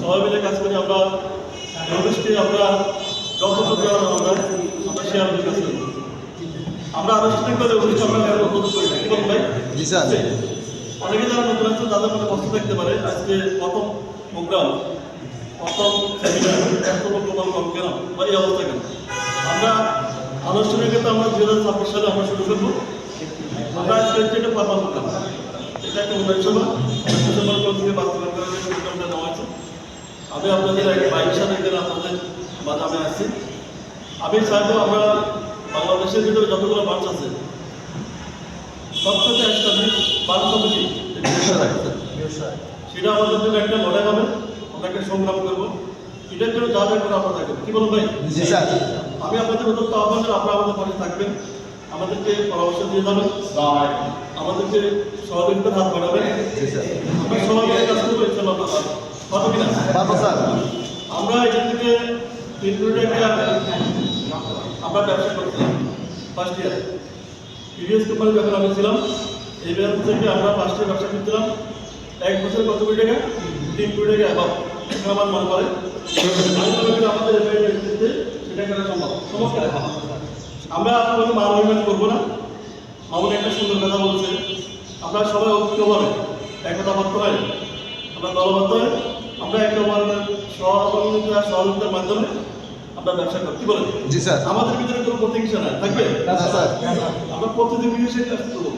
সবাই মিলে কাজ করি। আমরা অনুষ্ঠানে আমরা যতটুকু আমরা শেয়ার করে কাজ করি। আমরা আনুষ্ঠানিকভাবে অনুষ্ঠান আমরা উদ্বোধন করি না। কি বলুন ভাই? জি স্যার। অনেকে যারা নতুন আছে তাদের মধ্যে কষ্ট থাকতে পারে, আজকে প্রথম প্রোগ্রাম, প্রথম সেমিনার, এত গ্লোবাল কম কেন বা এই অবস্থা কেন? আমরা আনুষ্ঠানিকতা আমরা 2026 সালে আমরা শুরু করবো। আমরা আজকে এটা ফরমাল প্রোগ্রাম, এটা একটা উন্নয়ন সভা থেকে বাস্তবায়ন করার জন্য প্রোগ্রামটা নেওয়া হয়েছে। আমি আপনাদের এক বাইক সাথে এখানে আপনাদের বাজামে আসছি। আমি চাইবো আমরা বাংলাদেশের ভিতরে যতগুলো মানুষ আছে সবসাথে একসাথে মানুষ হবে কি সেটা আমাদের জন্য একটা লড়াই হবে, আমরা একটা সংগ্রাম করবো। এটার জন্য যা যা করে আমরা থাকবো। কি বলুন ভাই? জি স্যার। আমি আপনাদের উদ্যোক্তা আহ্বান, আপনারা আমাদের পাশে থাকবেন, আমাদেরকে পরামর্শ দিয়ে যাবেন, আমাদেরকে সহযোগিতার হাত বাড়াবেন। আমরা সবাই মিলে কাজ করবো, ইনশাআল্লাহ পারবো কিনা? পারবো স্যার। আমরা এখান থেকে 3 কোটি টাকা আমরা ব্যবসা করছিলাম ফার্স্ট ইয়ার। প্রিভিয়াস কোম্পানি যখন আমি ছিলাম, এই ব্যাংক থেকে আমরা ফার্স্ট ইয়ার ব্যবসা করছিলাম। 1 বছর কত কোটি টাকা? 3 কোটি টাকা অ্যাবাভ। আমার মনে পড়ে আমাদের সেটা করা সম্ভব। সমস্যা আমরা কোনো মান অভিমান করবো না। মামুন একটা সুন্দর কথা বলছে, আমরা সবাই ঐক্যভাবে একতাবদ্ধ হয়, আমরা দলবদ্ধ হয়, আমরা একে অপরের সহযোগিতার মাধ্যমে আমরা ব্যবসা করি। কি বলেন? জি স্যার। আমাদের ভিতরে কোনো প্রতিহিংসা নাই থাকবে। স্যার। আমরা প্রতিদিন বিশেষ কাজ করবো।